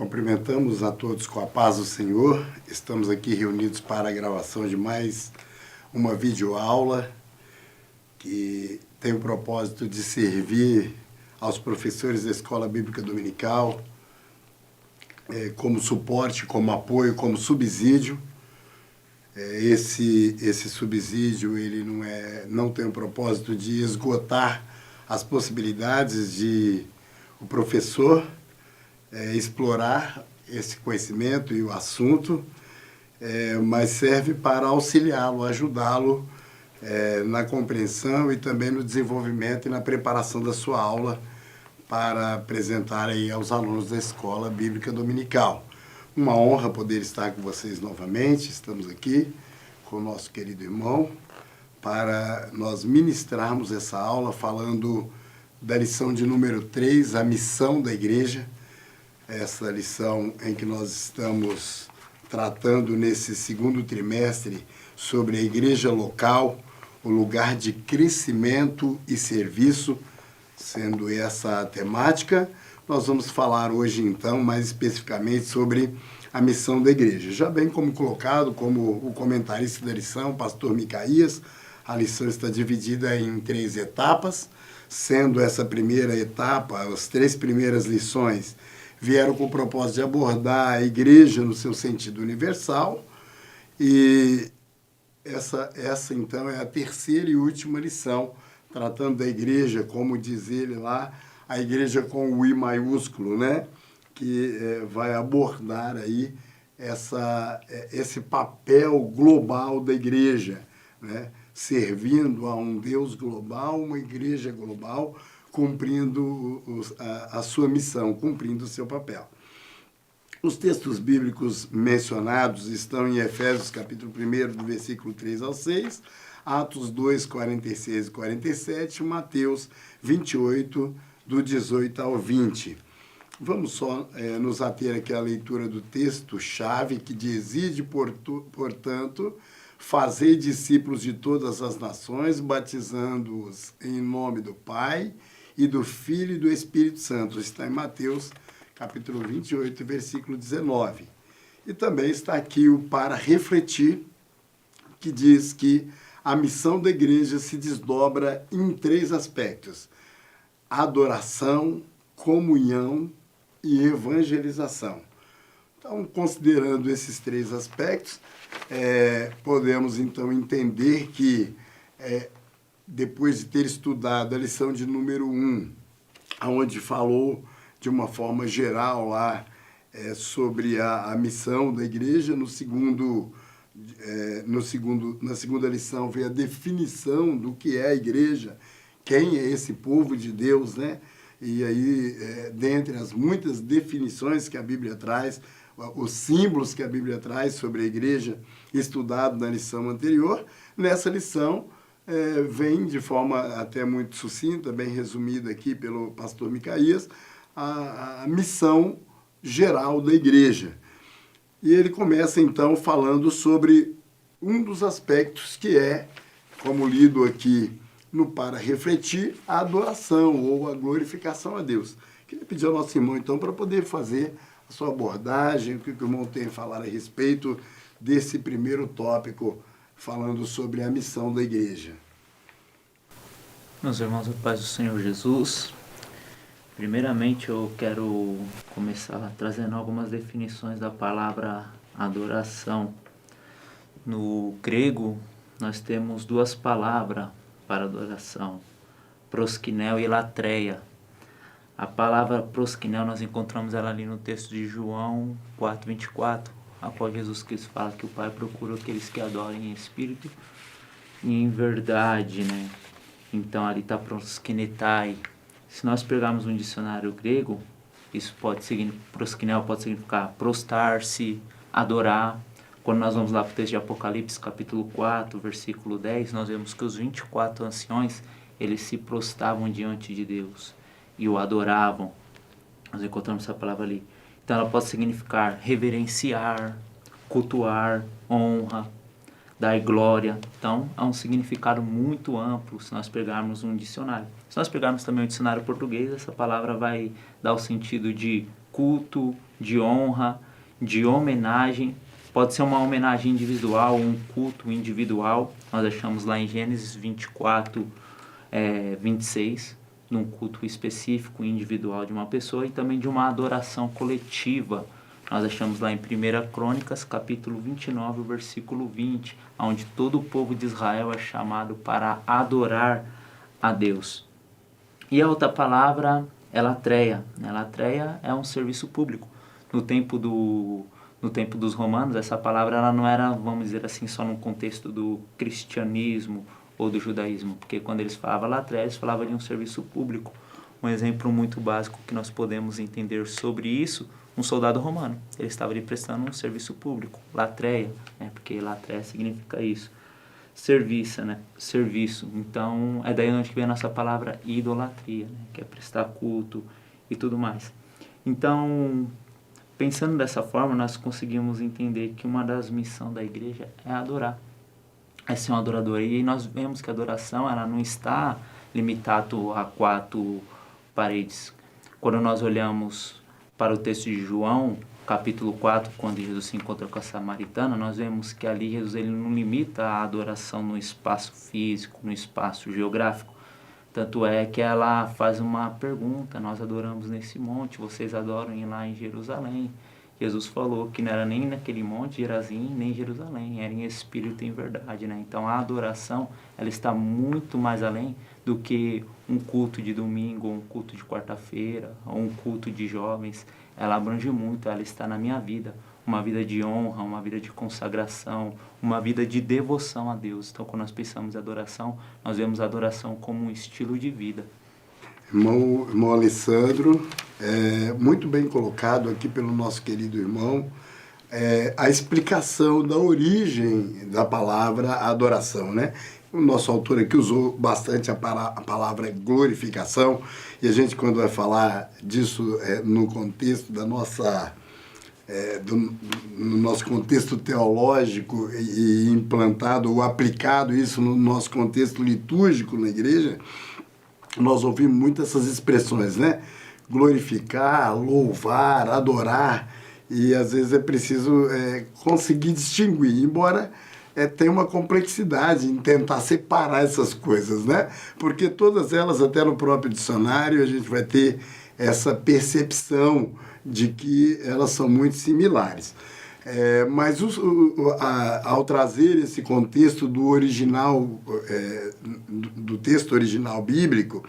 Cumprimentamos a todos com a paz do Senhor. Estamos aqui reunidos para a gravação de mais uma videoaula que tem o propósito de servir aos professores da Escola Bíblica Dominical como suporte, como apoio, como subsídio. Esse subsídio ele não tem o propósito de esgotar as possibilidades de o professor explorar esse conhecimento e o assunto, mas serve para auxiliá-lo, ajudá-lo na compreensão e também no desenvolvimento e na preparação da sua aula para apresentar aí aos alunos da Escola Bíblica Dominical. Uma honra poder estar com vocês novamente. Estamos aqui com o nosso querido irmão para nós ministrarmos essa aula falando da lição de número 3, a missão da igreja. Essa lição em que nós estamos tratando nesse segundo trimestre sobre a igreja local, o lugar de crescimento e serviço, sendo essa a temática. Nós vamos falar hoje, então, mais especificamente sobre a missão da igreja. Já bem como colocado, como o comentarista da lição, pastor Micaías, a lição está dividida em 3 etapas, sendo essa primeira etapa, as 3 primeiras lições, vieram com o propósito de abordar a igreja no seu sentido universal, e essa então, é a terceira e última lição, tratando da igreja, como diz ele lá, a igreja com o I maiúsculo, né? Que vai abordar aí esse papel global da igreja, né? Servindo a um Deus global, uma igreja global, cumprindo a sua missão, cumprindo o seu papel. Os textos bíblicos mencionados estão em Efésios capítulo 1, do versículo 3 ao 6, Atos 2, 46 e 47, Mateus 28, do 18 ao 20. Vamos só nos ater aqui à leitura do texto-chave, que diz: "Ide, portanto, fazei discípulos de todas as nações, batizando-os em nome do Pai, e do Filho e do Espírito Santo." Está em Mateus, capítulo 28, versículo 19. E também está aqui o "para refletir", que diz que a missão da igreja se desdobra em 3 aspectos: adoração, comunhão e evangelização. Então, considerando esses 3 aspectos, podemos então entender que depois de ter estudado a lição de número 1, onde falou de uma forma geral lá sobre a missão da igreja, na segunda lição veio a definição do que é a igreja, quem é esse povo de Deus, né? E aí, dentre as muitas definições que a Bíblia traz, os símbolos que a Bíblia traz sobre a igreja, estudado na lição anterior, nessa lição vem de forma até muito sucinta, bem resumida aqui pelo pastor Micaías, a missão geral da igreja. E ele começa então falando sobre um dos aspectos que como lido aqui no "para refletir", a adoração ou a glorificação a Deus. Queria pedir ao nosso irmão então para poder fazer a sua abordagem, o que o irmão tem a falar a respeito desse primeiro tópico, falando sobre a missão da igreja. Meus irmãos, a paz do Senhor Jesus. Primeiramente, eu quero começar trazendo algumas definições da palavra adoração. No grego, nós temos 2 palavras para adoração: proskinel e latreia. A palavra proskinel, nós encontramos ela ali no texto de João 4:24, a qual Jesus Cristo fala que o Pai procura aqueles que adorem em espírito e em verdade, né? Então ali está proskinetai. Se nós pegarmos um dicionário grego, isso proskinel pode significar prostrar-se, adorar. Quando nós vamos lá para o texto de Apocalipse, capítulo 4, versículo 10, nós vemos que os 24 anciões, eles se prostravam diante de Deus e o adoravam. Nós encontramos essa palavra ali. Então ela pode significar reverenciar, cultuar, honra, dar glória. Então há um significado muito amplo se nós pegarmos um dicionário. Se nós pegarmos também o dicionário português, essa palavra vai dar o sentido de culto, de honra, de homenagem. Pode ser uma homenagem individual, um culto individual. Nós achamos lá em Gênesis 24, 26, num culto específico, individual de uma pessoa, e também de uma adoração coletiva. Nós achamos lá em 1 Crônicas, capítulo 29, versículo 20, onde todo o povo de Israel é chamado para adorar a Deus. E a outra palavra é latreia. Latreia é um serviço público. No tempo dos romanos, essa palavra ela não era, vamos dizer assim, só no contexto do cristianismo ou do judaísmo, porque quando eles falavam latreia, eles falavam de um serviço público. Um exemplo muito básico que nós podemos entender sobre isso, um soldado romano, ele estava ali prestando um serviço público, latreia, porque latreia significa isso, serviço. Então, é daí onde vem a nossa palavra idolatria, que é prestar culto e tudo mais. Então, pensando dessa forma, nós conseguimos entender que uma das missões da igreja é adorar, é ser um adorador. E nós vemos que a adoração ela não está limitado a 4 paredes. Quando nós olhamos para o texto de João, capítulo 4, quando Jesus se encontra com a samaritana, nós vemos que ali Jesus ele não limita a adoração no espaço físico, no espaço geográfico. Tanto é que ela faz uma pergunta: nós adoramos nesse monte, vocês adoram lá em Jerusalém. Jesus falou que não era nem naquele monte, Gerazim, nem Jerusalém, era em espírito e em verdade, Então a adoração, ela está muito mais além do que um culto de domingo, um culto de quarta-feira, ou um culto de jovens. Ela abrange muito, ela está na minha vida, uma vida de honra, uma vida de consagração, uma vida de devoção a Deus. Então, quando nós pensamos em adoração, nós vemos a adoração como um estilo de vida. Irmão Alessandro, muito bem colocado aqui pelo nosso querido irmão, a explicação da origem da palavra adoração, O nosso autor aqui usou bastante a palavra glorificação, e a gente, quando vai falar disso no contexto da nossa, no nosso contexto teológico e implantado ou aplicado isso no nosso contexto litúrgico na igreja, nós ouvimos muito essas expressões, Glorificar, louvar, adorar, e às vezes é preciso conseguir distinguir, embora tenha uma complexidade em tentar separar essas coisas, Porque todas elas, até no próprio dicionário, a gente vai ter essa percepção de que elas são muito similares. Mas ao trazer esse contexto do original, do texto original bíblico,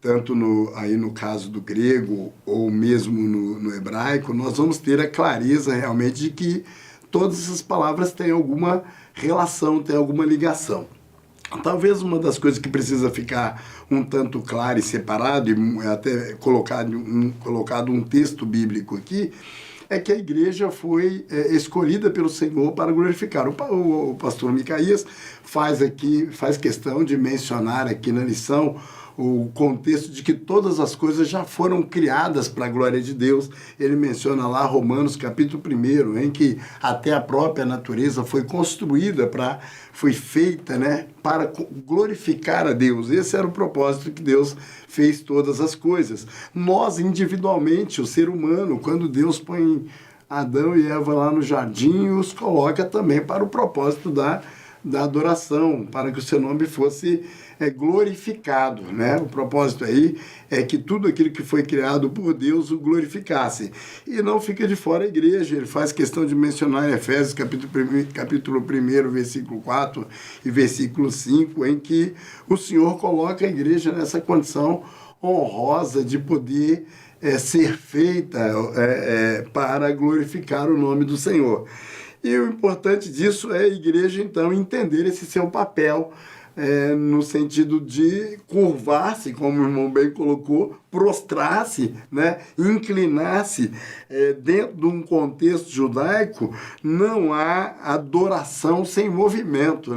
tanto aí no caso do grego ou mesmo no hebraico, nós vamos ter a clareza realmente de que todas essas palavras têm alguma relação, têm alguma ligação. Talvez uma das coisas que precisa ficar um tanto claro e separado, e até colocado um texto bíblico aqui, é que a igreja foi escolhida pelo Senhor para glorificar. O pastor Micaías faz questão de mencionar aqui na lição o contexto de que todas as coisas já foram criadas para a glória de Deus. Ele menciona lá Romanos capítulo 1, em que até a própria natureza foi construída, foi feita para glorificar a Deus. Esse era o propósito que Deus fez todas as coisas. Nós, individualmente, o ser humano, quando Deus põe Adão e Eva lá no jardim, os coloca também para o propósito da adoração, para que o seu nome fosse glorificado, O propósito aí é que tudo aquilo que foi criado por Deus o glorificasse. E não fica de fora a igreja. Ele faz questão de mencionar em Efésios capítulo 1, versículo 4 e versículo 5, em que o Senhor coloca a igreja nessa condição honrosa de poder ser feita para glorificar o nome do Senhor. E o importante disso é a igreja, então, entender esse seu papel, no sentido de curvar-se, como o irmão bem colocou, prostrar-se, inclinar-se. Dentro de um contexto judaico, não há adoração sem movimento,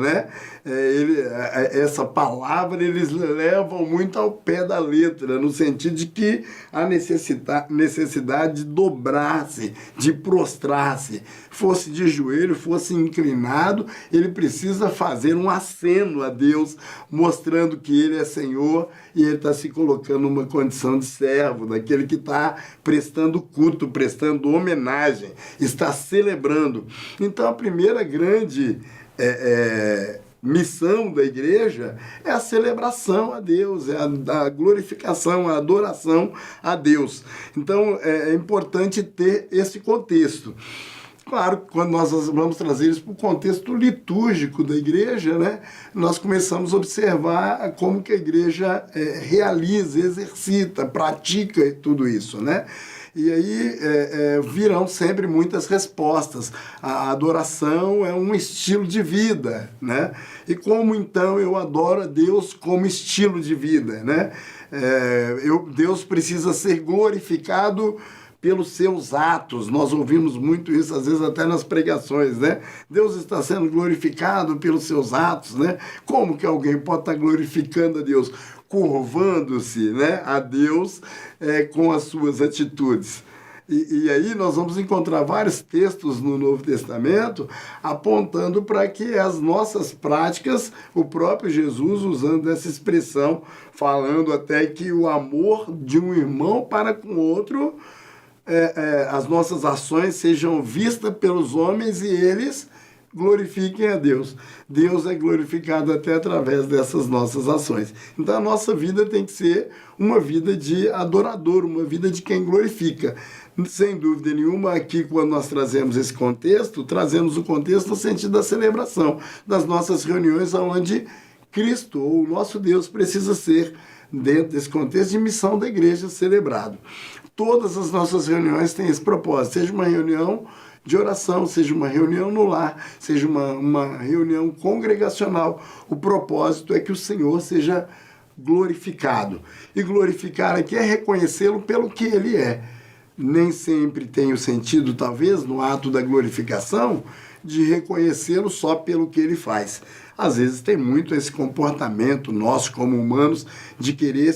essa palavra eles levam muito ao pé da letra, no sentido de que a necessidade de dobrar-se, de prostrar-se, fosse de joelho, fosse inclinado, ele precisa fazer um aceno a Deus, mostrando que ele é Senhor e ele está se colocando numa condição de servo, daquele que está prestando culto, prestando homenagem, está celebrando. Então a primeira grande missão da igreja é a celebração a Deus, é a glorificação, a adoração a Deus. Então é importante ter esse contexto. Claro, quando nós vamos trazer isso para o contexto litúrgico da igreja, né, nós começamos a observar como que a igreja realiza, exercita, pratica tudo isso, né? E aí virão sempre muitas respostas. A adoração é um estilo de vida, né? E como então eu adoro a Deus como estilo de vida, né? Deus precisa ser glorificado pelos seus atos. Nós ouvimos muito isso, às vezes até nas pregações, né? Deus está sendo glorificado pelos seus atos, né? Como que alguém pode estar glorificando a Deus? Curvando-se, né, a Deus com as suas atitudes. E aí nós vamos encontrar vários textos no Novo Testamento apontando para que as nossas práticas, o próprio Jesus usando essa expressão, falando até que o amor de um irmão para com o outro, as nossas ações sejam vistas pelos homens e eles glorifiquem a Deus. Deus é glorificado até através dessas nossas ações. Então a nossa vida tem que ser uma vida de adorador, uma vida de quem glorifica. Sem dúvida nenhuma, aqui quando nós trazemos esse contexto, trazemos o contexto no sentido da celebração, das nossas reuniões onde Cristo, ou o nosso Deus, precisa ser, dentro desse contexto de missão da igreja, celebrado. Todas as nossas reuniões têm esse propósito, seja uma reunião de oração, seja uma reunião no lar, seja uma reunião congregacional. O propósito é que o Senhor seja glorificado. E glorificar aqui é reconhecê-lo pelo que ele é. Nem sempre tem o sentido, talvez, no ato da glorificação, de reconhecê-lo só pelo que ele faz. Às vezes tem muito esse comportamento nosso como humanos de querer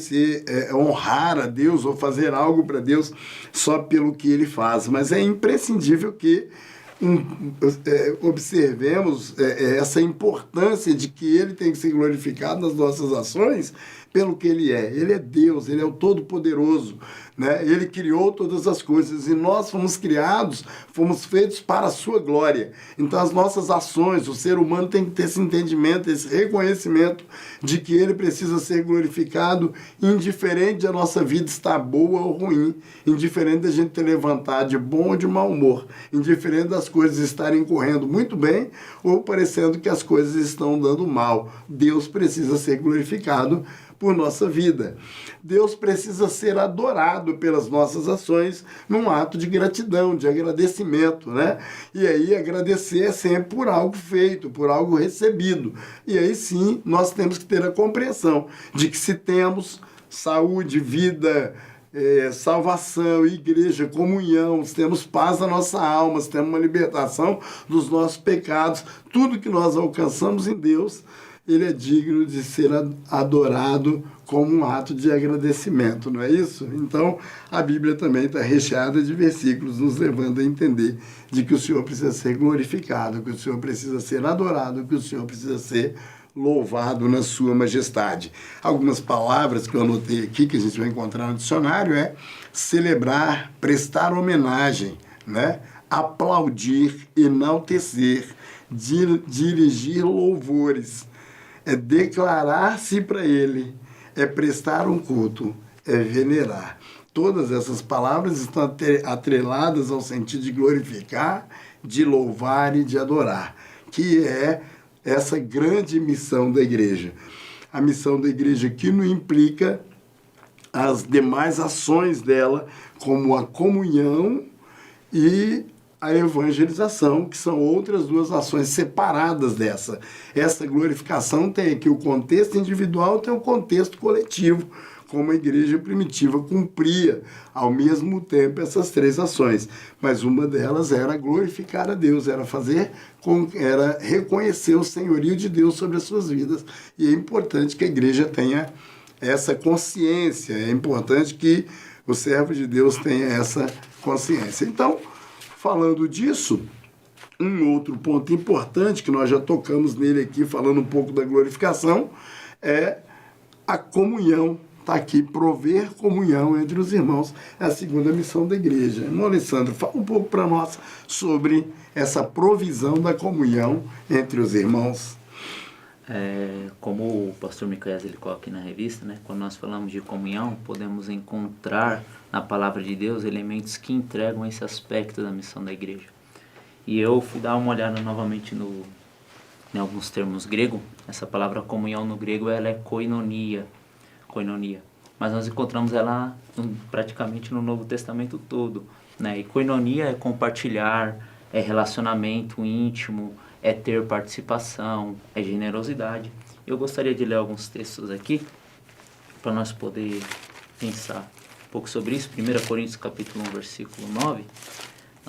honrar a Deus ou fazer algo para Deus só pelo que ele faz. Mas é imprescindível que observemos essa importância de que ele tem que ser glorificado nas nossas ações pelo que ele é. Ele é Deus, ele é o Todo-Poderoso, né? Ele criou todas as coisas e nós fomos criados, fomos feitos para a sua glória. Então as nossas ações, o ser humano tem que ter esse entendimento, esse reconhecimento de que ele precisa ser glorificado, indiferente de a nossa vida estar boa ou ruim, indiferente da gente ter levantado de bom ou de mau humor, indiferente das coisas estarem correndo muito bem ou parecendo que as coisas estão dando mal. Deus precisa ser glorificado por nossa vida. Deus precisa ser adorado pelas nossas ações num ato de gratidão, de agradecimento, né? E aí agradecer é sempre por algo feito, por algo recebido. E aí sim, nós temos que ter a compreensão de que se temos saúde, vida, salvação, igreja, comunhão, se temos paz na nossa alma, se temos uma libertação dos nossos pecados, tudo que nós alcançamos em Deus, ele é digno de ser adorado como um ato de agradecimento, não é isso? Então, a Bíblia também está recheada de versículos nos levando a entender de que o Senhor precisa ser glorificado, que o Senhor precisa ser adorado, que o Senhor precisa ser louvado na sua majestade. Algumas palavras que eu anotei aqui, que a gente vai encontrar no dicionário, é celebrar, prestar homenagem, né? Aplaudir, enaltecer, dirigir louvores, é declarar-se para ele, é prestar um culto, é venerar. Todas essas palavras estão atreladas ao sentido de glorificar, de louvar e de adorar, que é essa grande missão da igreja. A missão da igreja que não implica as demais ações dela, como a comunhão e a evangelização, que são outras duas ações separadas dessa. Essa glorificação tem aqui o contexto individual, tem o contexto coletivo, como a igreja primitiva cumpria ao mesmo tempo essas três ações. Mas uma delas era glorificar a Deus, era reconhecer o senhorio de Deus sobre as suas vidas. E é importante que a igreja tenha essa consciência, é importante que o servo de Deus tenha essa consciência. Então, falando disso, um outro ponto importante, que nós já tocamos nele aqui, falando um pouco da glorificação, é a comunhão. Está aqui, prover comunhão entre os irmãos. É a segunda missão da igreja. Irmão Alessandro, fala um pouco para nós sobre essa provisão da comunhão entre os irmãos. Como o pastor Micael ele coloca aqui na revista, né, quando nós falamos de comunhão, podemos encontrar na palavra de Deus elementos que entregam esse aspecto da missão da igreja. E eu fui dar uma olhada novamente em alguns termos grego. Essa palavra comunhão no grego ela é koinonia. Mas nós encontramos ela praticamente no Novo Testamento todo, né? E koinonia é compartilhar, é relacionamento íntimo, é ter participação, é generosidade. Eu gostaria de ler alguns textos aqui para nós poder pensar um pouco sobre isso. 1 Coríntios capítulo 1, versículo 9,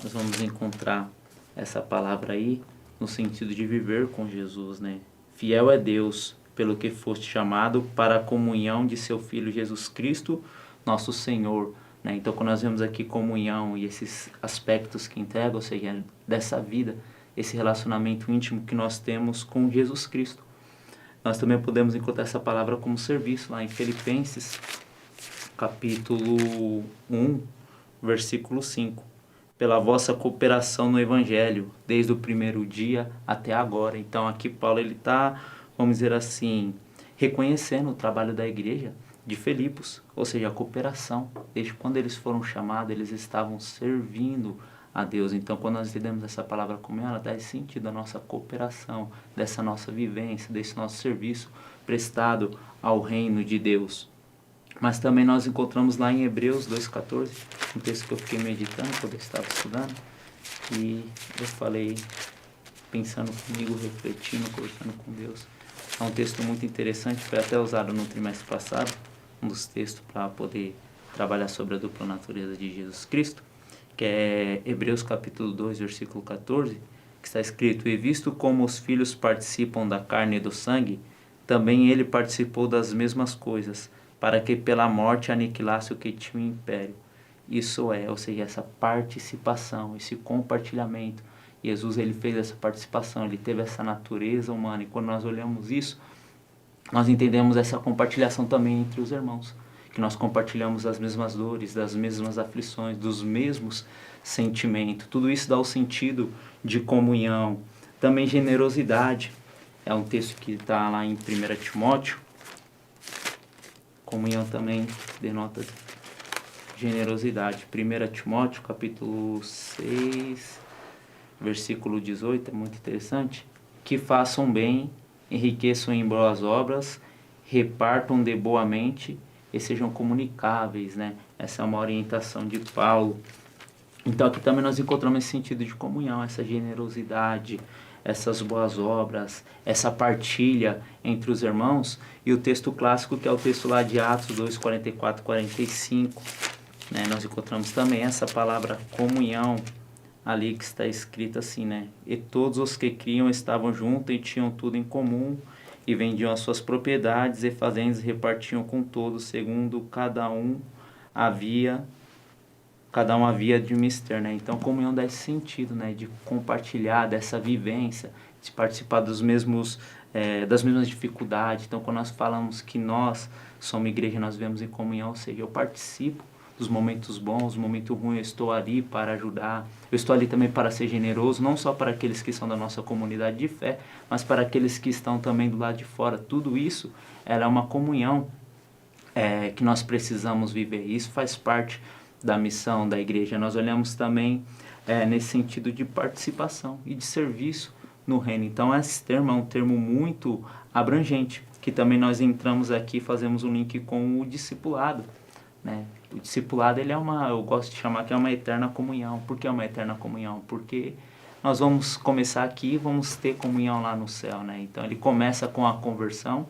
nós vamos encontrar essa palavra aí no sentido de viver com Jesus, né? Fiel é Deus, pelo que foste chamado para a comunhão de seu Filho Jesus Cristo, nosso Senhor. Né? Então, quando nós vemos aqui comunhão e esses aspectos que entregam, ou seja, dessa vida, esse relacionamento íntimo que nós temos com Jesus Cristo. Nós também podemos encontrar essa palavra como serviço, lá em Filipenses, capítulo 1, versículo 5. Pela vossa cooperação no Evangelho, desde o primeiro dia até agora. Então, aqui Paulo está, vamos dizer assim, reconhecendo o trabalho da igreja de Filipos, ou seja, a cooperação. Desde quando eles foram chamados, eles estavam servindo a Deus. Então, quando nós entendemos essa palavra comunhão, ela dá esse sentido da nossa cooperação, dessa nossa vivência, desse nosso serviço prestado ao reino de Deus. Mas também nós encontramos lá em Hebreus 2,14, um texto que eu fiquei meditando quando eu estava estudando, e eu falei, pensando comigo, refletindo, conversando com Deus. É um texto muito interessante, foi até usado no trimestre passado, um dos textos para poder trabalhar sobre a dupla natureza de Jesus Cristo, que é Hebreus capítulo 2, versículo 14, que está escrito: E visto como os filhos participam da carne e do sangue, também ele participou das mesmas coisas, para que pela morte aniquilasse o que tinha o império. Isso ou seja, essa participação, esse compartilhamento. Jesus ele fez essa participação, ele teve essa natureza humana, e quando nós olhamos isso, nós entendemos essa compartilhação também entre os irmãos, que nós compartilhamos as mesmas dores, das mesmas aflições, dos mesmos sentimentos. Tudo isso dá o sentido de comunhão. Também generosidade, é um texto que está lá em 1 Timóteo. Comunhão também denota generosidade. 1 Timóteo, capítulo 6, versículo 18, é muito interessante. Que façam bem, enriqueçam em boas obras, repartam de boa mente e sejam comunicáveis, né? Essa é uma orientação de Paulo. Então aqui também nós encontramos esse sentido de comunhão, essa generosidade, essas boas obras, essa partilha entre os irmãos. E o texto clássico, que é o texto lá de Atos 2, 44, 45, né? Nós encontramos também essa palavra comunhão ali, que está escrita assim, né? E todos os que criam estavam juntos e tinham tudo em comum, e vendiam as suas propriedades e fazendas e repartiam com todos, segundo cada um havia de mister, né? Então, comunhão dá esse sentido, né? De compartilhar dessa vivência, de participar das mesmas dificuldades. Então, quando nós falamos que nós somos igreja, nós vivemos em comunhão, ou seja, eu participo dos momentos bons, dos momentos ruins, eu estou ali para ajudar, eu estou ali também para ser generoso, não só para aqueles que são da nossa comunidade de fé, mas para aqueles que estão também do lado de fora. Tudo isso é uma comunhão que nós precisamos viver. Isso faz parte da missão da igreja. Nós olhamos também nesse sentido de participação e de serviço no reino. Então esse termo é um termo muito abrangente, que também nós entramos aqui, fazemos um link com o discipulado, né? O discipulado, eu gosto de chamar que é uma eterna comunhão. Por que é uma eterna comunhão? Porque nós vamos começar aqui e vamos ter comunhão lá no céu, né? Então ele começa com a conversão,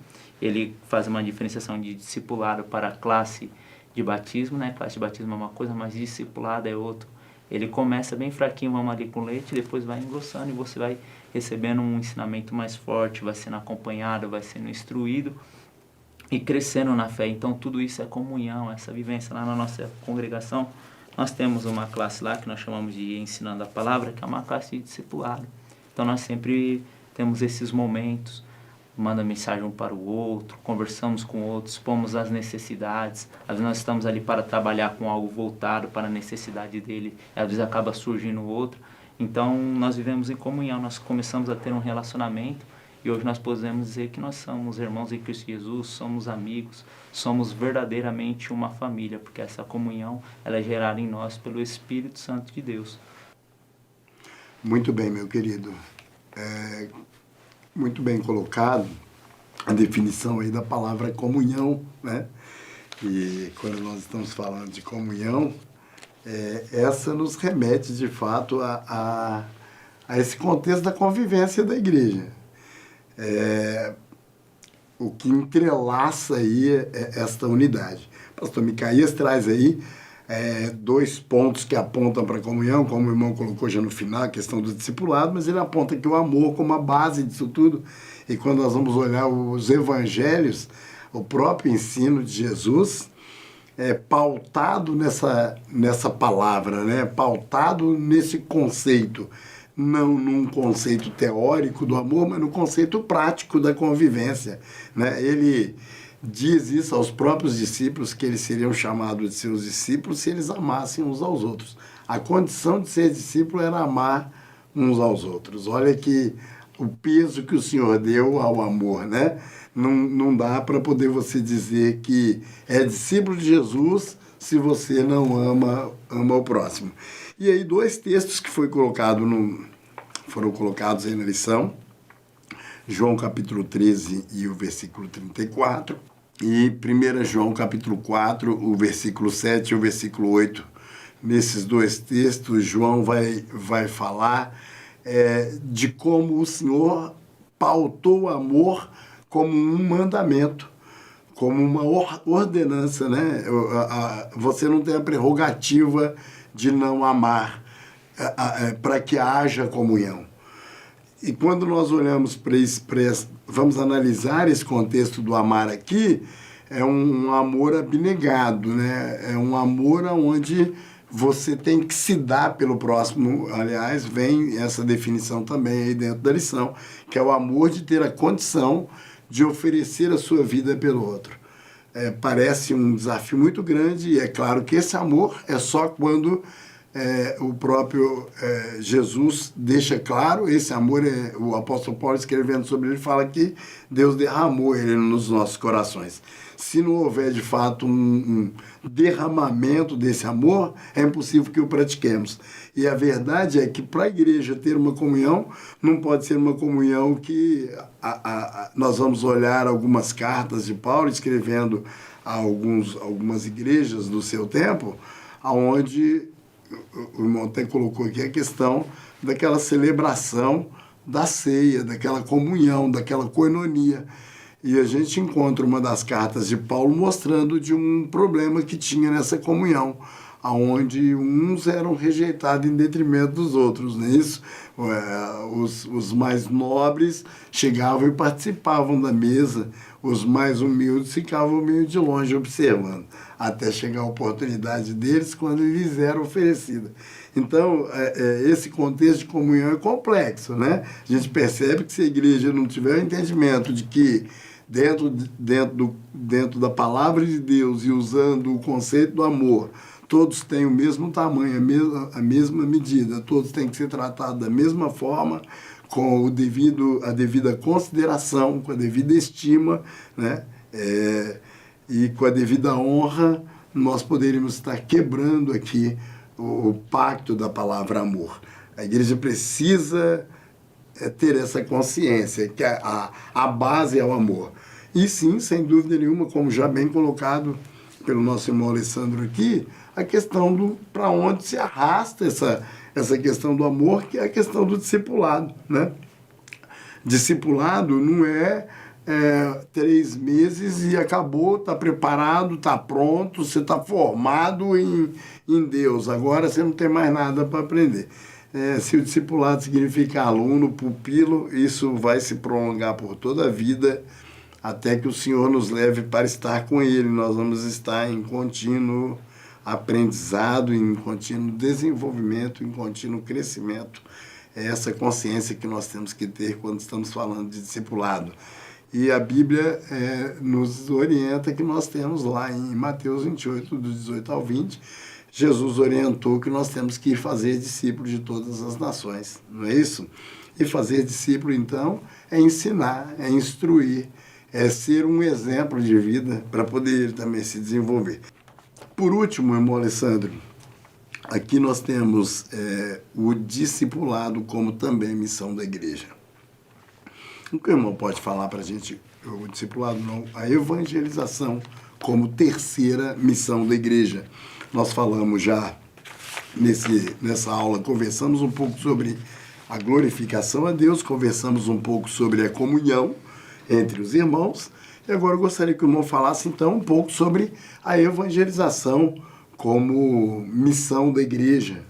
ele faz uma diferenciação de discipulado para a classe de batismo, né? Classe de batismo é uma coisa, mas discipulado é outro. Ele começa bem fraquinho, vamos ali com leite, depois vai engrossando e você vai recebendo um ensinamento mais forte, vai sendo acompanhado, vai sendo instruído e crescendo na fé. Então tudo isso é comunhão, essa vivência. Lá na nossa congregação, nós temos uma classe lá que nós chamamos de Ensinando a Palavra, que é uma classe de discipulado. Então nós sempre temos esses momentos, manda mensagem um para o outro, conversamos com outros, expomos as necessidades. Às vezes nós estamos ali para trabalhar com algo voltado para a necessidade dele, e às vezes acaba surgindo outro. Então nós vivemos em comunhão, nós começamos a ter um relacionamento e hoje nós podemos dizer que nós somos irmãos em Cristo Jesus, somos amigos, somos verdadeiramente uma família, porque essa comunhão ela é gerada em nós pelo Espírito Santo de Deus. Muito bem, meu querido. Muito bem colocado a definição aí da palavra comunhão, né? E quando nós estamos falando de comunhão, essa nos remete de fato a esse contexto da convivência da igreja. O que entrelaça aí esta unidade. O pastor Micaías traz aí 2 pontos que apontam para a comunhão, como o irmão colocou já no final, a questão do discipulado, mas ele aponta que o amor como a base disso tudo. E quando nós vamos olhar os evangelhos, o próprio ensino de Jesus é pautado nessa palavra, né? Pautado nesse conceito, não num conceito teórico do amor, mas no conceito prático da convivência, né? Ele diz isso aos próprios discípulos, que eles seriam chamados de seus discípulos se eles amassem uns aos outros. A condição de ser discípulo era amar uns aos outros. Olha que o peso que o Senhor deu ao amor, né? Não dá para poder você dizer que é discípulo de Jesus se você não ama o próximo. E aí 2 textos que foram colocados aí na lição, João capítulo 13 e o versículo 34, e 1 João capítulo 4, o versículo 7 e o versículo 8. Nesses 2 textos, João vai falar de como o Senhor pautou o amor como um mandamento, como uma ordenança, né? Você não tem a prerrogativa de não amar para que haja comunhão. E quando nós olhamos vamos analisar esse contexto do amar aqui, é um amor abnegado, né? É um amor onde você tem que se dar pelo próximo. Aliás, vem essa definição também aí dentro da lição, que é o amor de ter a condição de oferecer a sua vida pelo outro. Parece um desafio muito grande, e é claro que esse amor é só quando o próprio Jesus deixa claro. Esse amor, o apóstolo Paulo escrevendo sobre ele, fala que Deus derramou ele nos nossos corações. Se não houver de fato um derramamento desse amor, é impossível que o pratiquemos. E a verdade é que para a igreja ter uma comunhão, não pode ser uma comunhão que nós vamos olhar algumas cartas de Paulo escrevendo a algumas igrejas do seu tempo, onde o irmão até colocou aqui a questão daquela celebração da ceia, daquela comunhão, daquela koinonia. E a gente encontra uma das cartas de Paulo mostrando de um problema que tinha nessa comunhão, onde uns eram rejeitados em detrimento dos outros, não é isso? Os mais nobres chegavam e participavam da mesa, os mais humildes ficavam meio de longe observando, até chegar a oportunidade deles quando lhes era oferecida. Então, esse contexto de comunhão é complexo, né? A gente percebe que se a igreja não tiver o entendimento de que dentro da palavra de Deus e usando o conceito do amor, todos têm o mesmo tamanho, a mesma medida, todos têm que ser tratados da mesma forma, com a devida consideração, com a devida estima, né? E com a devida honra, nós poderíamos estar quebrando aqui o pacto da palavra amor. A igreja precisa ter essa consciência, que a base é o amor. E sim, sem dúvida nenhuma, como já bem colocado pelo nosso irmão Alessandro aqui, a questão do para onde se arrasta essa questão do amor, que é a questão do discipulado, né? Discipulado não é 3 meses e acabou, está preparado, está pronto, você está formado em Deus. Agora você não tem mais nada para aprender. Se o discipulado significa aluno, pupilo, isso vai se prolongar por toda a vida, até que o Senhor nos leve para estar com Ele. Nós vamos estar em contínuo aprendizado, em contínuo desenvolvimento, em contínuo crescimento. É essa consciência que nós temos que ter quando estamos falando de discipulado. E a Bíblia nos orienta que nós temos lá em Mateus 28, do 18 ao 20, Jesus orientou que nós temos que fazer discípulos de todas as nações, não é isso? E fazer discípulo, então, é ensinar, é instruir, é ser um exemplo de vida para poder ele também se desenvolver. Por último, irmão Alessandro, aqui nós temos o discipulado como também missão da igreja. O que o irmão pode falar para a gente, o discipulado não, a evangelização como terceira missão da igreja. Nós falamos já nessa aula, conversamos um pouco sobre a glorificação a Deus, conversamos um pouco sobre a comunhão entre os irmãos, e agora eu gostaria que o irmão falasse então um pouco sobre a evangelização como missão da igreja.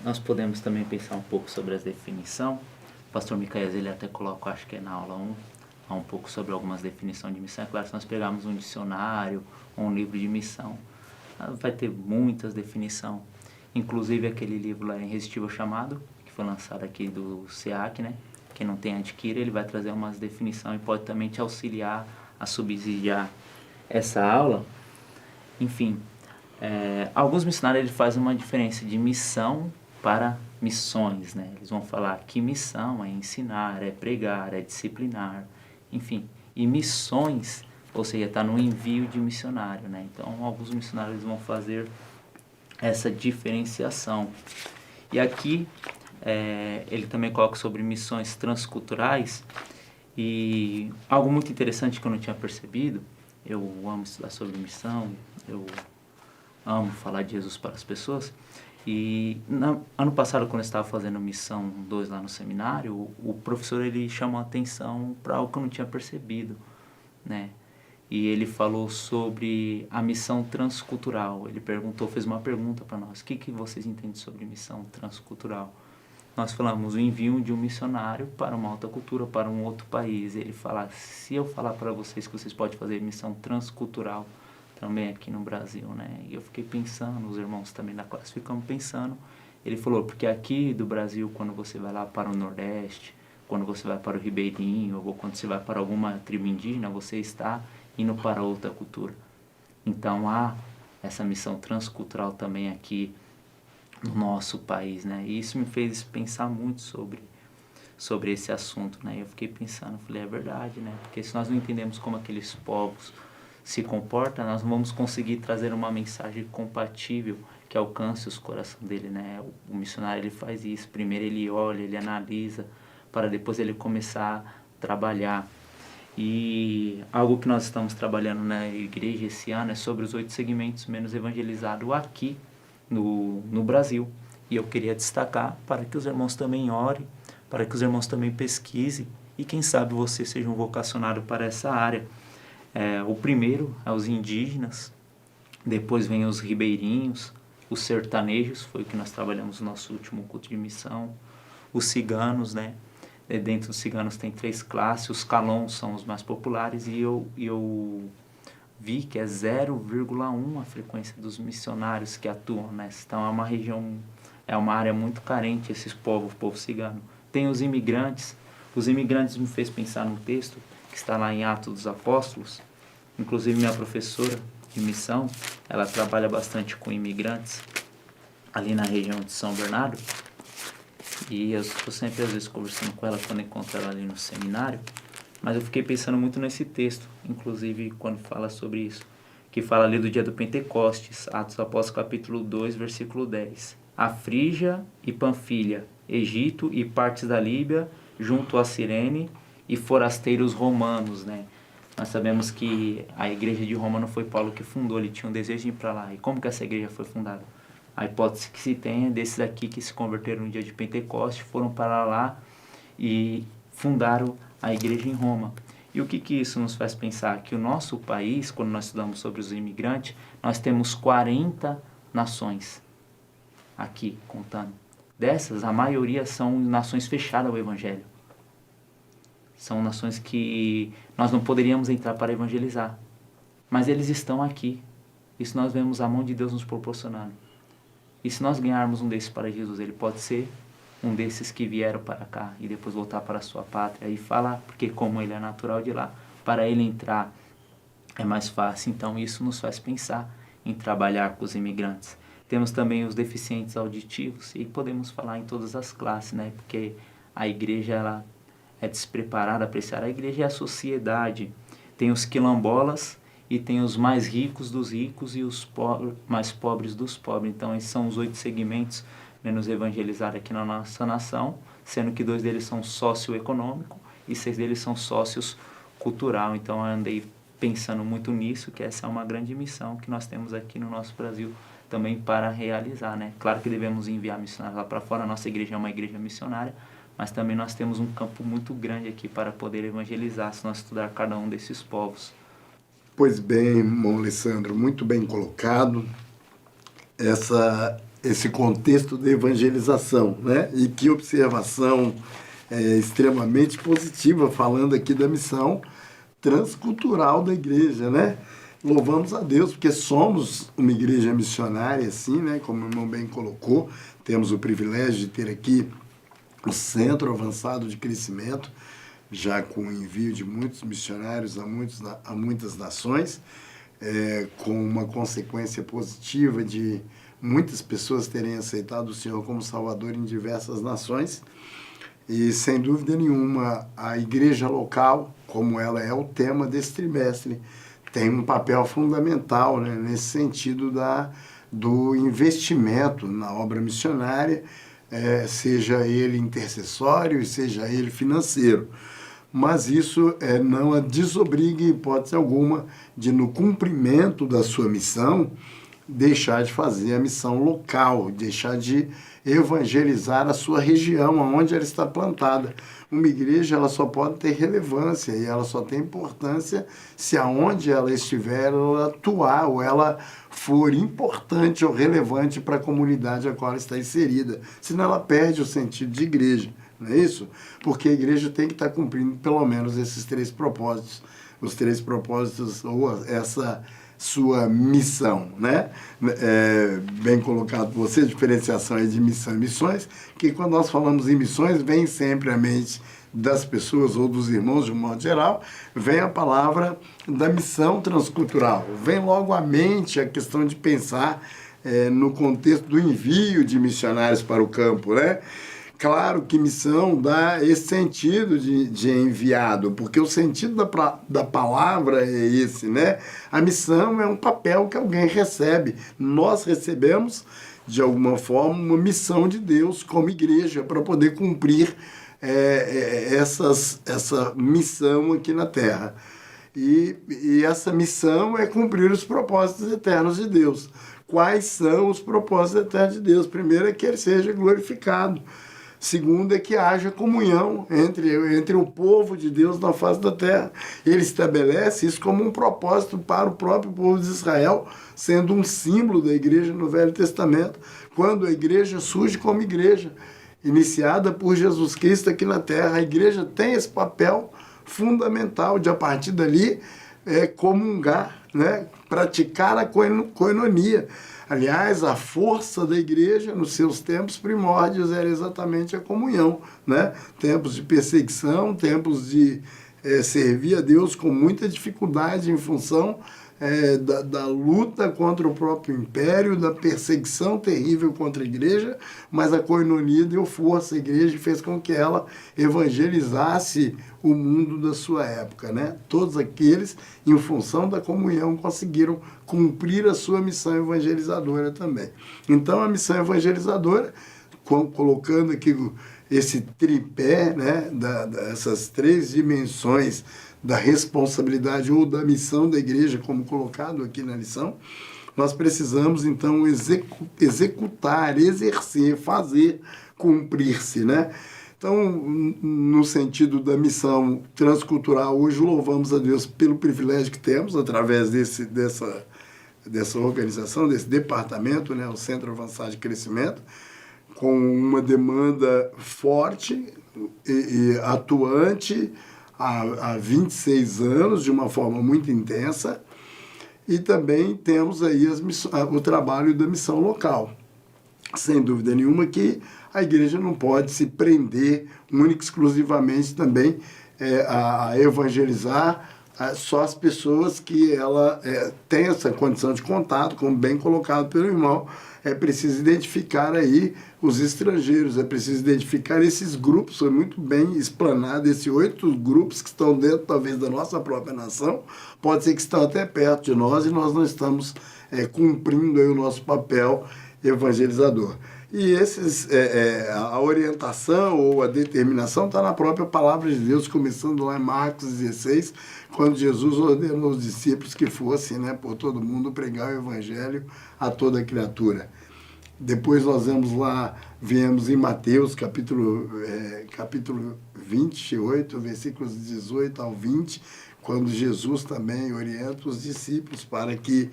Nós podemos também pensar um pouco sobre as definições. O pastor Micaías, ele até coloca, acho que é na aula 1, um pouco sobre algumas definições de missão. É claro, se nós pegarmos um dicionário ou um livro de missão, vai ter muitas definições. Inclusive aquele livro lá, Irresistível Chamado, que foi lançado aqui do SEAC, né? Quem não tem, adquira, ele vai trazer umas definições e pode também te auxiliar a subsidiar essa aula. Enfim, alguns missionários ele fazem uma diferença de missão para missões, né? Eles vão falar que missão é ensinar, é pregar, é disciplinar, enfim. E missões, ou seja, está no envio de missionário, né? Então, alguns missionários vão fazer essa diferenciação. E aqui, ele também coloca sobre missões transculturais, e algo muito interessante que eu não tinha percebido, eu amo estudar sobre missão, eu amo falar de Jesus para as pessoas. E ano passado, quando eu estava fazendo missão 2 lá no seminário, o professor ele chamou a atenção para algo que eu não tinha percebido, né? E ele falou sobre a missão transcultural. Ele fez uma pergunta para nós: o que vocês entendem sobre missão transcultural? Nós falamos o envio de um missionário para uma outra cultura, para um outro país. Ele fala: se eu falar para vocês que vocês podem fazer missão transcultural também aqui no Brasil, né? E eu fiquei pensando, os irmãos também da classe ficamos pensando. Ele falou: porque aqui do Brasil, quando você vai lá para o Nordeste, quando você vai para o Ribeirinho, ou quando você vai para alguma tribo indígena, você está indo para outra cultura. Então há essa missão transcultural também aqui no nosso país, né? E isso me fez pensar muito sobre esse assunto, né? Eu fiquei pensando, falei, é verdade, né? Porque se nós não entendemos como aqueles povos se comportam, nós não vamos conseguir trazer uma mensagem compatível que alcance os corações dele, né? O missionário ele faz isso, primeiro ele olha, ele analisa, para depois ele começar a trabalhar. E algo que nós estamos trabalhando na igreja esse ano é sobre os 8 segmentos menos evangelizados aqui no Brasil. E eu queria destacar para que os irmãos também orem, para que os irmãos também pesquisem e quem sabe você seja um vocacionado para essa área. O primeiro é os indígenas, depois vem os ribeirinhos, os sertanejos, foi o que nós trabalhamos no nosso último culto de missão, os ciganos, né? Dentro dos ciganos tem 3 classes, os calons são os mais populares e eu vi que é 0,1 a frequência dos missionários que atuam nessa. Então é uma área muito carente esses povos, o povo cigano. Tem os imigrantes me fez pensar num texto que está lá em Atos dos Apóstolos. Inclusive minha professora de missão, ela trabalha bastante com imigrantes ali na região de São Bernardo. E eu estou sempre, às vezes, conversando com ela quando encontro ela ali no seminário. Mas eu fiquei pensando muito nesse texto, inclusive quando fala sobre isso. Que fala ali do dia do Pentecostes, Atos Apóstolos capítulo 2, versículo 10. A Frígia e Panfilha, Egito e partes da Líbia, junto a Cirene e forasteiros romanos, né? Nós sabemos que a igreja de Roma não foi Paulo que fundou, ele tinha um desejo de ir para lá. E como que essa igreja foi fundada? A hipótese que se tem é desses aqui que se converteram no dia de Pentecostes, foram para lá e fundaram a igreja em Roma. E o que isso nos faz pensar? Que o nosso país, quando nós estudamos sobre os imigrantes, nós temos 40 nações aqui contando. Dessas, a maioria são nações fechadas ao Evangelho. São nações que nós não poderíamos entrar para evangelizar. Mas eles estão aqui. Isso nós vemos a mão de Deus nos proporcionando. E se nós ganharmos um desses para Jesus, ele pode ser um desses que vieram para cá e depois voltar para a sua pátria e falar, porque como ele é natural de lá, para ele entrar é mais fácil. Então isso nos faz pensar em trabalhar com os imigrantes. Temos também os deficientes auditivos e podemos falar em todas as classes, né? Porque a igreja ela é despreparada para isso. A igreja é a sociedade. Tem os quilombolas e tem os mais ricos dos ricos e os mais pobres dos pobres. Então esses são os 8 segmentos menos evangelizar aqui na nossa nação, sendo que 2 deles são socioeconômico e 6 deles são sócios cultural. Então eu andei pensando muito nisso, que essa é uma grande missão que nós temos aqui no nosso Brasil também para realizar, né? Claro que devemos enviar missionários lá para fora, a nossa igreja é uma igreja missionária, mas também nós temos um campo muito grande aqui para poder evangelizar, se nós estudar cada um desses povos. Pois bem, irmão Alessandro, muito bem colocado. Esse contexto de evangelização, né? E que observação extremamente positiva, falando aqui da missão transcultural da igreja, né? Louvamos a Deus, porque somos uma igreja missionária, assim, né? Como o irmão bem colocou, temos o privilégio de ter aqui o Centro Avançado de Crescimento, já com o envio de muitos missionários a muitas nações, com uma consequência positiva de muitas pessoas terem aceitado o Senhor como Salvador em diversas nações. E, sem dúvida nenhuma, a igreja local, como ela é o tema desse trimestre, tem um papel fundamental, né, nesse sentido do investimento na obra missionária, seja ele intercessório e seja ele financeiro. Mas isso não a desobriga, em hipótese alguma, de, no cumprimento da sua missão, deixar de fazer a missão local, deixar de evangelizar a sua região, onde ela está plantada. Uma igreja ela só pode ter relevância e ela só tem importância se aonde ela estiver, ela atuar ou ela for importante ou relevante para a comunidade a qual ela está inserida. Senão ela perde o sentido de igreja, não é isso? Porque a igreja tem que estar cumprindo pelo menos esses 3 propósitos, os 3 propósitos ou essa sua missão, né? Bem colocado por você, diferenciação aí de missão e missões, que quando nós falamos em missões, vem sempre à mente das pessoas ou dos irmãos, de um modo geral, vem a palavra da missão transcultural, vem logo à mente a questão de pensar no contexto do envio de missionários para o campo, né? Claro que missão dá esse sentido de enviado, porque o sentido da palavra é esse, né? A missão é um papel que alguém recebe. Nós recebemos, de alguma forma, uma missão de Deus como igreja para poder cumprir essa missão aqui na Terra. E essa missão é cumprir os propósitos eternos de Deus. Quais são os propósitos eternos de Deus? Primeiro é que Ele seja glorificado. Segundo é que haja comunhão entre o povo de Deus na face da terra. Ele estabelece isso como um propósito para o próprio povo de Israel, sendo um símbolo da igreja no Velho Testamento, quando a igreja surge como igreja, iniciada por Jesus Cristo aqui na terra. A igreja tem esse papel fundamental de, a partir dali, comungar, né? Praticar a coinonia. Aliás, a força da igreja nos seus tempos primórdios era exatamente a comunhão, né? Tempos de perseguição, tempos de servir a Deus com muita dificuldade em função da luta contra o próprio império, da perseguição terrível contra a igreja, mas a coinonia deu força à igreja e fez com que ela evangelizasse o mundo da sua época, né? Todos aqueles, em função da comunhão, conseguiram cumprir a sua missão evangelizadora também. Então, a missão evangelizadora, colocando aqui esse tripé, né, dessas 3 dimensões da responsabilidade ou da missão da igreja, como colocado aqui na lição, nós precisamos, então, executar, exercer, fazer, cumprir-se, né? Então, no sentido da missão transcultural, hoje louvamos a Deus pelo privilégio que temos através dessa organização, desse departamento, né, o Centro Avançado de Crescimento, com uma demanda forte e atuante há 26 anos, de uma forma muito intensa, e também temos aí o trabalho da missão local. Sem dúvida nenhuma que a igreja não pode se prender única e exclusivamente também a evangelizar só as pessoas que ela tem essa condição de contato, como bem colocado pelo irmão. É preciso identificar aí os estrangeiros, é preciso identificar esses grupos, foi muito bem explanado, esses 8 grupos que estão dentro, talvez, da nossa própria nação, pode ser que estão até perto de nós e nós não estamos cumprindo aí o nosso papel evangelizador. E a orientação ou a determinação está na própria palavra de Deus, começando lá em Marcos 16, quando Jesus ordenou os discípulos que fossem, né, por todo mundo pregar o evangelho a toda criatura. Depois nós viemos em Mateus, capítulo 28, versículos 18 ao 20, quando Jesus também orienta os discípulos para que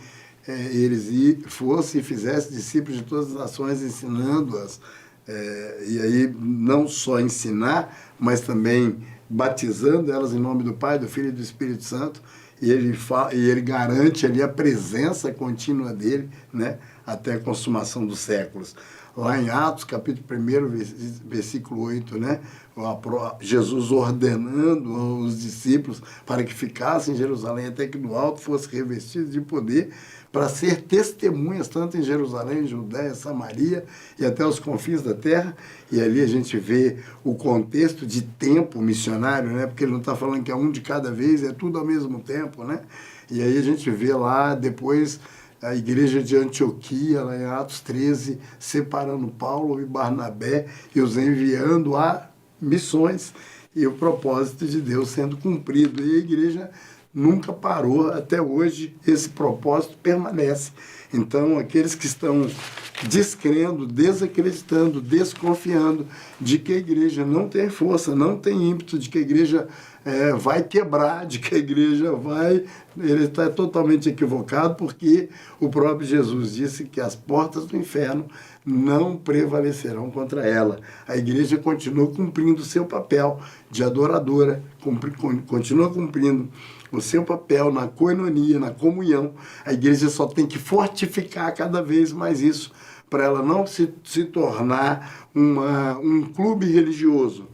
eles fossem e fizessem discípulos de todas as nações, ensinando-as, e aí não só ensinar, mas também batizando elas em nome do Pai, do Filho e do Espírito Santo, e ele garante ali a presença contínua dele, né, até a consumação dos séculos. Lá em Atos, capítulo 1, versículo 8, né, Jesus ordenando os discípulos para que ficassem em Jerusalém até que do alto fossem revestidos de poder, para ser testemunhas tanto em Jerusalém, Judéia, Samaria e até os confins da terra. E ali a gente vê o contexto de tempo missionário, né? Porque ele não está falando que é um de cada vez, é tudo ao mesmo tempo, né? E aí a gente vê lá depois a igreja de Antioquia, lá em Atos 13, separando Paulo e Barnabé e os enviando a missões e o propósito de Deus sendo cumprido. E a igreja nunca parou, até hoje esse propósito permanece. Então, aqueles que estão descrendo, desacreditando, desconfiando de que a igreja não tem força, não tem ímpeto, de que a igreja vai quebrar, de que a igreja vai... Ele está totalmente equivocado, porque o próprio Jesus disse que as portas do inferno não prevalecerão contra ela. A igreja continua cumprindo o seu papel de adoradora, continua cumprindo o seu papel na coinonia, na comunhão. A igreja só tem que fortificar cada vez mais isso, para ela não se tornar um clube religioso,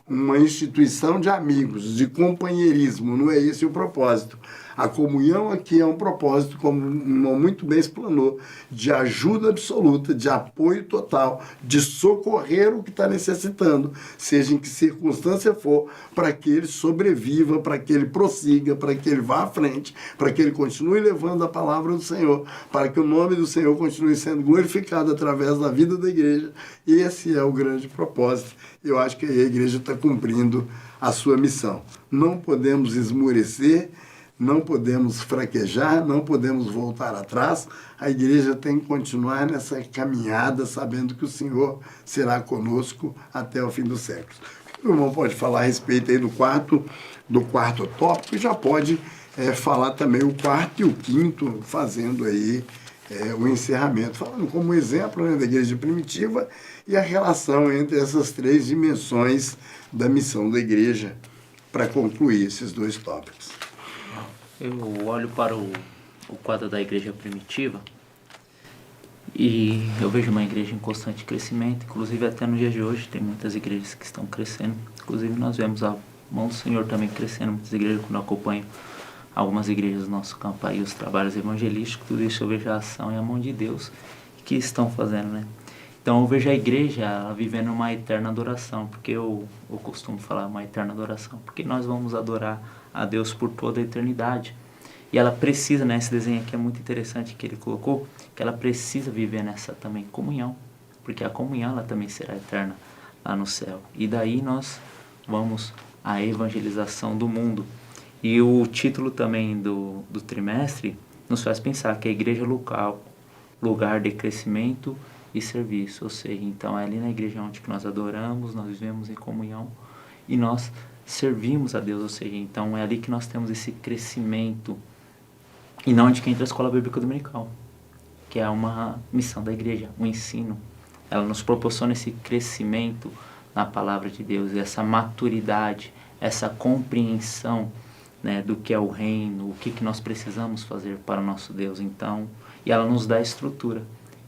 uma instituição de amigos, de companheirismo. Não é esse o propósito. A comunhão aqui é um propósito, como o irmão muito bem explanou, de ajuda absoluta, de apoio total, de socorrer o que está necessitando, seja em que circunstância for, para que ele sobreviva, para que ele prossiga, para que ele vá à frente, para que ele continue levando a palavra do Senhor, para que o nome do Senhor continue sendo glorificado através da vida da igreja. Esse é o grande propósito. Eu acho que a igreja está cumprindo a sua missão. Não podemos esmorecer, não podemos fraquejar, não podemos voltar atrás. A igreja tem que continuar nessa caminhada, sabendo que o Senhor será conosco até o fim dos séculos. O irmão pode falar a respeito aí do quarto tópico e já pode falar também o quarto e o quinto, fazendo aí o encerramento, falando como exemplo, né, da igreja primitiva e a relação entre essas 3 dimensões da missão da igreja, para concluir esses 2 tópicos. Eu olho para o quadro da igreja primitiva e eu vejo uma igreja em constante crescimento, inclusive até no dia de hoje tem muitas igrejas que estão crescendo, inclusive nós vemos a mão do Senhor também crescendo, muitas igrejas, quando eu acompanho algumas igrejas do nosso campo aí, os trabalhos evangelísticos, tudo isso eu vejo a ação e a mão de Deus que estão fazendo, né? Então eu vejo a igreja vivendo uma eterna adoração, porque eu costumo falar uma eterna adoração, porque nós vamos adorar a Deus por toda a eternidade. E ela precisa, né, esse desenho aqui é muito interessante que ele colocou, que ela precisa viver nessa também comunhão, porque a comunhão ela também será eterna lá no céu. E daí nós vamos à evangelização do mundo. E o título também do trimestre nos faz pensar que a igreja local, lugar de crescimento e serviço. Ou seja, então é ali na igreja onde que nós adoramos, nós vivemos em comunhão e nós servimos a Deus. Ou seja, então é ali que nós temos esse crescimento. E não onde que entra a escola bíblica dominical, que é uma missão da igreja, um ensino. Ela nos proporciona esse crescimento na palavra de Deus, essa maturidade, essa compreensão, né, do que é o reino, o que nós precisamos fazer para o nosso Deus. Então, e ela nos dá estrutura.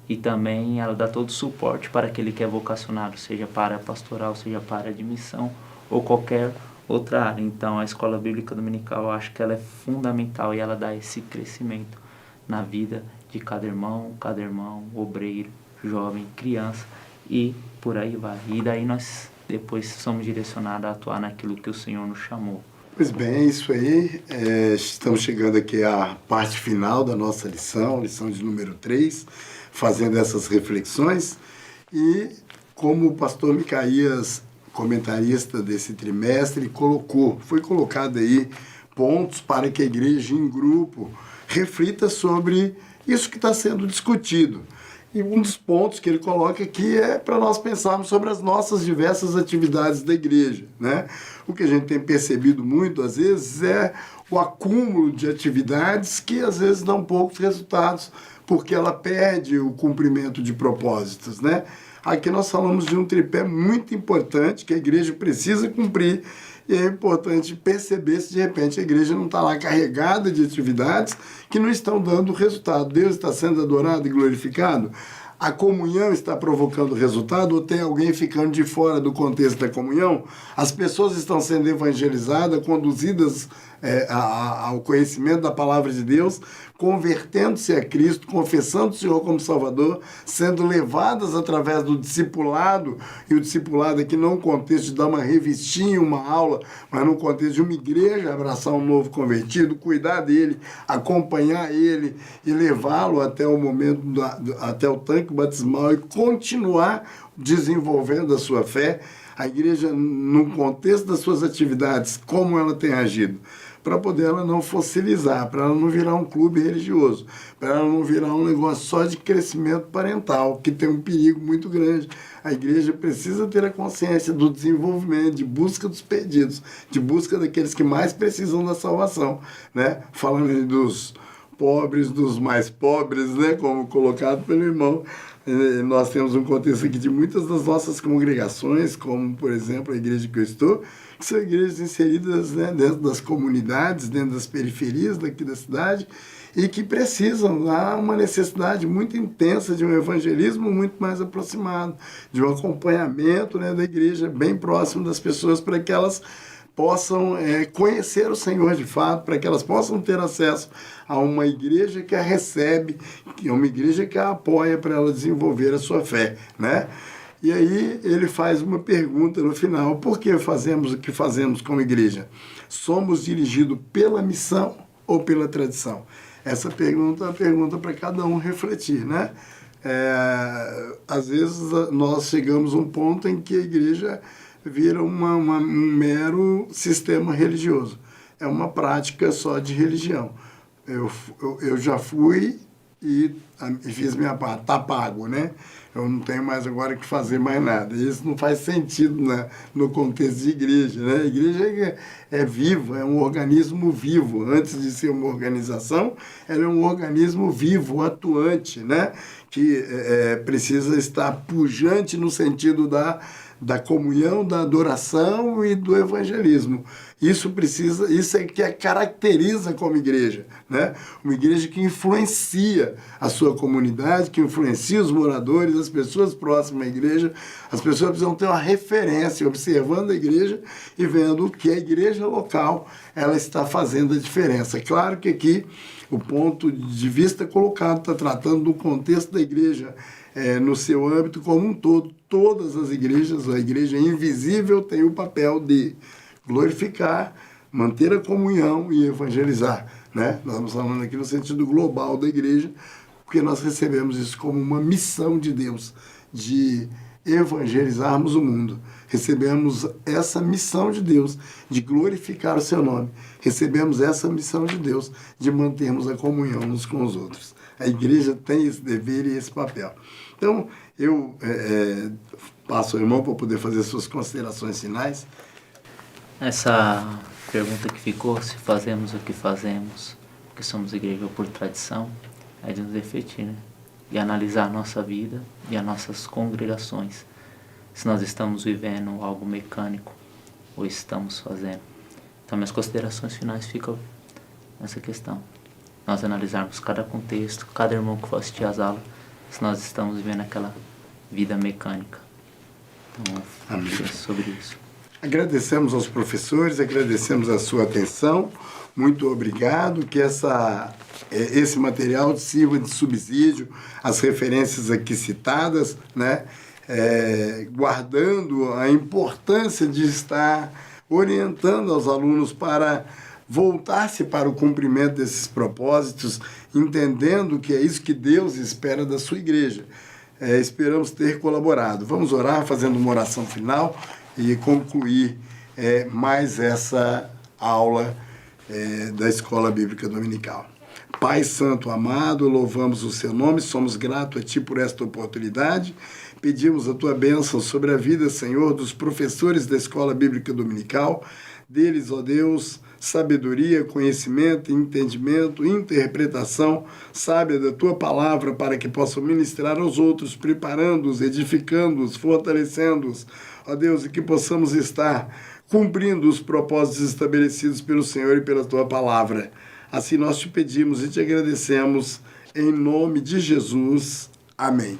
E também ela dá todo o suporte para aquele que é vocacionado, seja para a pastoral, seja para a de missão ou qualquer outra área. Então, a escola bíblica dominical, eu acho que ela é fundamental e ela dá esse crescimento na vida de cada irmão, obreiro, jovem, criança e por aí vai. E daí nós depois somos direcionados a atuar naquilo que o Senhor nos chamou. Pois bem, é isso aí. Estamos chegando aqui à parte final da nossa lição de número 3, fazendo essas reflexões. E como o pastor Micaías, comentarista desse trimestre, foi colocado aí pontos para que a igreja em grupo reflita sobre isso que está sendo discutido. E um dos pontos que ele coloca aqui é para nós pensarmos sobre as nossas diversas atividades da igreja, né? O que a gente tem percebido muito, às vezes, é o acúmulo de atividades que, às vezes, dão poucos resultados, porque ela perde o cumprimento de propósitos, né? Aqui nós falamos de um tripé muito importante que a igreja precisa cumprir, e é importante perceber se de repente a igreja não está lá carregada de atividades que não estão dando resultado. Deus está sendo adorado e glorificado? A comunhão está provocando resultado ou tem alguém ficando de fora do contexto da comunhão? As pessoas estão sendo evangelizadas, conduzidas ao conhecimento da palavra de Deus, convertendo-se a Cristo, confessando o Senhor como Salvador, sendo levadas através do discipulado, e o discipulado aqui não no contexto de dar uma revistinha, uma aula, mas no contexto de uma igreja abraçar um novo convertido, cuidar dele, acompanhar ele e levá-lo até o momento, até o tanque batismal e continuar desenvolvendo a sua fé. A igreja, no contexto das suas atividades, como ela tem agido, para poder ela não fossilizar, para ela não virar um clube religioso, para ela não virar um negócio só de crescimento parental, que tem um perigo muito grande. A igreja precisa ter a consciência do desenvolvimento, de busca dos perdidos, de busca daqueles que mais precisam da salvação, né? Falando dos pobres, dos mais pobres, né? Como colocado pelo irmão. Nós temos um contexto aqui de muitas das nossas congregações, como, por exemplo, a igreja que eu estou, que são igrejas inseridas, né, dentro das comunidades, dentro das periferias daqui da cidade, e que precisam, há uma necessidade muito intensa de um evangelismo muito mais aproximado, de um acompanhamento, né, da igreja bem próximo das pessoas, para que elas possam conhecer o Senhor de fato, para que elas possam ter acesso a uma igreja que a recebe, que é uma igreja que a apoia para ela desenvolver a sua fé, né? E aí ele faz uma pergunta no final: por que fazemos o que fazemos como igreja? Somos dirigidos pela missão ou pela tradição? Essa pergunta é uma pergunta para cada um refletir, né? Às vezes nós chegamos a um ponto em que a igreja vira um mero sistema religioso. É uma prática só de religião. Eu já fui e fiz minha parte, está pago, né? Eu não tenho mais agora que fazer mais nada. Isso não faz sentido no contexto de igreja, né? A igreja é viva, é um organismo vivo. Antes de ser uma organização, ela é um organismo vivo, atuante, né? Que precisa estar pujante no sentido da comunhão, da adoração e do evangelismo. Isso é que a caracteriza como igreja, né? Uma igreja que influencia a sua comunidade, que influencia os moradores, as pessoas próximas à igreja. As pessoas precisam ter uma referência, observando a igreja e vendo o que a igreja local ela está fazendo a diferença. Claro que aqui o ponto de vista colocado está tratando do contexto da igreja no seu âmbito como um todo. Todas as igrejas, a igreja invisível tem o papel de glorificar, manter a comunhão e evangelizar, né? Nós estamos falando aqui no sentido global da igreja, porque nós recebemos isso como uma missão de Deus, de evangelizarmos o mundo. Recebemos essa missão de Deus de glorificar o seu nome. Recebemos essa missão de Deus de mantermos a comunhão uns com os outros. A igreja tem esse dever e esse papel. Então, eu passo ao irmão para poder fazer suas considerações finais. Essa pergunta que ficou, se fazemos o que fazemos, porque somos igreja por tradição, é de nos refletir, né? E analisar a nossa vida e as nossas congregações. Se nós estamos vivendo algo mecânico ou estamos fazendo. Então, minhas considerações finais ficam nessa questão. Nós analisarmos cada contexto, cada irmão que for assistir às aulas, se nós estamos vivendo aquela vida mecânica. Então, é sobre isso. Agradecemos aos professores, agradecemos a sua atenção. Muito obrigado. Que esse material sirva de subsídio às referências aqui citadas, né? Guardando a importância de estar orientando aos alunos para voltar-se para o cumprimento desses propósitos, entendendo que é isso que Deus espera da sua igreja. Esperamos ter colaborado. Vamos orar fazendo uma oração final e concluir mais essa aula da Escola Bíblica Dominical. Pai Santo amado, louvamos o seu nome, somos gratos a Ti por esta oportunidade. Pedimos a Tua bênção sobre a vida, Senhor, dos professores da Escola Bíblica Dominical. Deles, ó Deus, sabedoria, conhecimento, entendimento, interpretação sábia da Tua palavra para que possam ministrar aos outros, preparando-os, edificando-os, fortalecendo-os, ó Deus, e que possamos estar cumprindo os propósitos estabelecidos pelo Senhor e pela Tua palavra. Assim nós te pedimos e te agradecemos, em nome de Jesus. Amém.